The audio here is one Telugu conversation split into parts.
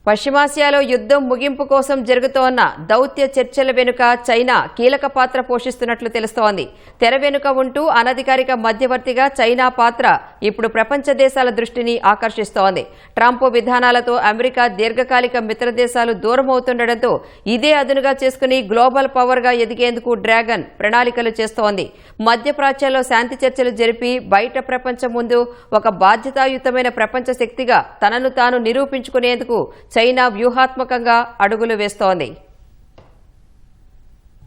పశ్చిమాసియాలో యుద్ధం ముగింపు కోసం జరుగుతోన్న దౌత్య చర్చల వెనుక చైనా కీలక పాత్ర పోషిస్తున్నట్లు తెలుస్తోంది. తెర వెనుక ఉంటూ అనధికారిక మధ్యవర్తిగా చైనా పాత్ర ఇప్పుడు ప్రపంచ దేశాల దృష్టిని ఆకర్షిస్తోంది. ట్రంప్ విధానాలతో అమెరికా దీర్ఘకాలిక మిత్రదేశాలు దూరమవుతుండటంతో ఇదే అదునుగా చేసుకుని గ్లోబల్ పవర్గా ఎదిగేందుకు డ్రాగన్ ప్రణాళికలు చేస్తోంది. మధ్యప్రాచ్యంలో శాంతి చర్చలు జరిపి బయట ప్రపంచం ముందు ఒక బాధ్యతాయుతమైన ప్రపంచ శక్తిగా తనను తాను నిరూపించుకునేందుకు చైనా వ్యూహాత్మకంగా అడుగులు వేస్తోంది.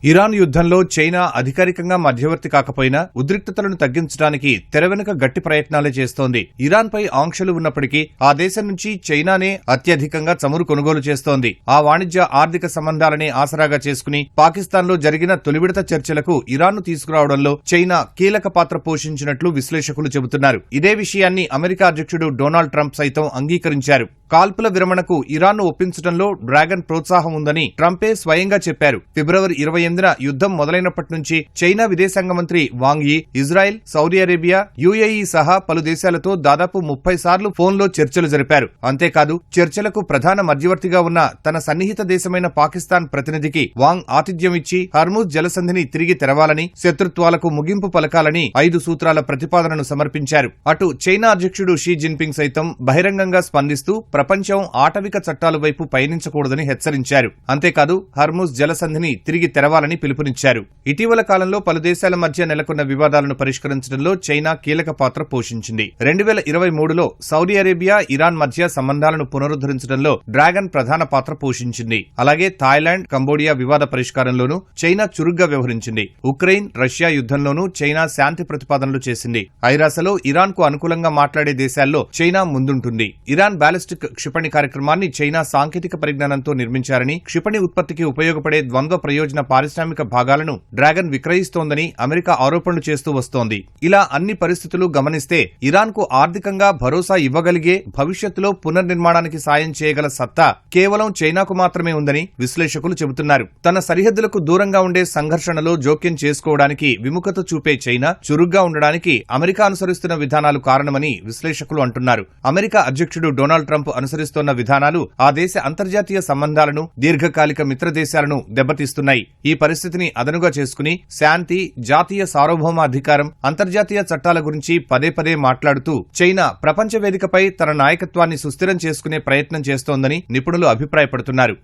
ఇరాన్ యుద్ధంలో చైనా అధికారికంగా మధ్యవర్తి కాకపోయినా ఉద్రిక్తతలను తగ్గించడానికి తెరవెనుక గట్టి ప్రయత్నాలే చేస్తోంది. ఇరాన్పై ఆంక్షలు ఉన్నప్పటికీ ఆ దేశం నుంచి చైనానే అత్యధికంగా చమురు కొనుగోలు చేస్తోంది. ఆ వాణిజ్య ఆర్థిక సంబంధాలనే ఆసరాగా చేసుకుని పాకిస్తాన్లో జరిగిన తొలి విడత చర్చలకు ఇరాన్ను తీసుకురావడంలో చైనా కీలక పాత్ర పోషించినట్లు విశ్లేషకులు చెబుతున్నారు. ఇదే విషయాన్ని అమెరికా అధ్యక్షుడు డొనాల్డ్ ట్రంప్ సైతం అంగీకరించారు. కాల్పుల విరమణకు ఇరాన్ను ఒప్పించడంలో డ్రాగన్ ప్రోత్సాహం ఉందని ట్రంపే స్వయంగా చెప్పారు. ఫిబ్రవరి 28న యుద్ధం మొదలైనప్పటి నుంచి చైనా విదేశాంగ మంత్రి వాంగ్ యీ ఇజ్రాయెల్, సౌదీ అరేబియా, యుఏఈ సహా పలు దేశాలతో దాదాపు 30 సార్లు ఫోన్లో చర్చలు జరిపారు. అంతేకాదు చర్చలకు ప్రధాన మధ్యవర్తిగా ఉన్న తన సన్నిహిత దేశమైన పాకిస్తాన్ ప్రతినిధికి వాంగ్ ఆతిథ్యం ఇచ్చి హర్ముజ్ జలసంధిని తిరిగి తెరవాలని, శత్రుత్వాలకు ముగింపు పలకాలని 5 సూత్రాల ప్రతిపాదనను సమర్పించారు. అటు చైనా అధ్యక్షుడు షీ జిన్పింగ్ సైతం బహిరంగంగా స్పందిస్తూ ప్రపంచం ఆటవిక చట్టాల వైపు పయనించకూడదని హెచ్చరించారు. అంతేకాదు హర్ముజ్ జలసంధిని తిరిగి తెరవాలని పిలుపునిచ్చారు. ఇటీవల కాలంలో పలు దేశాల మధ్య నెలకొన్న వివాదాలను పరిష్కరించడంలో చైనా కీలక పాత్ర పోషించింది. 2023లో సౌదీ అరేబియా, ఇరాన్ మధ్య సంబంధాలను పునరుద్ధరించడంలో డ్రాగన్ ప్రధాన పాత్ర పోషించింది. అలాగే థాయిలాండ్, కంబోడియా వివాద పరిష్కారంలోనూ చైనా చురుగ్గా వ్యవహరించింది. ఉక్రెయిన్, రష్యా యుద్ధంలోనూ చైనా శాంతి ప్రతిపాదనలు చేసింది. ఐరాసలో ఇరాన్ కు అనుకూలంగా మాట్లాడే దేశాల్లో చైనా ముందుంటుంది. ఇరాన్ బ్యాలిస్టిక్ క్షిపణి కార్యక్రమాన్ని చైనా సాంకేతిక పరిజ్ఞానంతో నిర్మించారని, క్షిపణి ఉత్పత్తికి ఉపయోగపడే ద్వంద్వ ప్రయోజన పారిశ్రామిక భాగాలను డ్రాగన్ విక్రయిస్తోందని అమెరికా ఆరోపణలు చేస్తూ వస్తోంది. ఇలా అన్ని పరిస్థితులు గమనిస్తే ఇరాన్ కు ఆర్థికంగా భరోసా ఇవ్వగలిగే, భవిష్యత్తులో పునర్నిర్మాణానికి సాయం చేయగల సత్తా కేవలం చైనాకు మాత్రమే ఉందని విశ్లేషకులు చెబుతున్నారు. తన సరిహద్దులకు దూరంగా ఉండే సంఘర్షణలో జోక్యం చేసుకోవడానికి విముఖత చూపే చైనా చురుగ్గా ఉండడానికి అమెరికా అనుసరిస్తున్న విధానాలు కారణమని విశ్లేషకులు అంటున్నారు. అమెరికా అధ్యక్షుడు డొనాల్డ్ ట్రంప్ అనుసరిస్తోన్న విధానాలు ఆ దేశ అంతర్జాతీయ సంబంధాలను, దీర్ఘకాలిక మిత్రదేశాలను దెబ్బతీస్తున్నాయి. ఈ పరిస్థితిని అదనుగా చేసుకుని శాంతి, జాతీయ సార్వభౌమాధికారం, అంతర్జాతీయ చట్టాల గురించి పదే పదే మాట్లాడుతూ చైనా ప్రపంచ వేదికపై తన నాయకత్వాన్ని సుస్థిరం చేసుకునే ప్రయత్నం చేస్తోందని నిపుణులు అభిప్రాయపడుతున్నారు.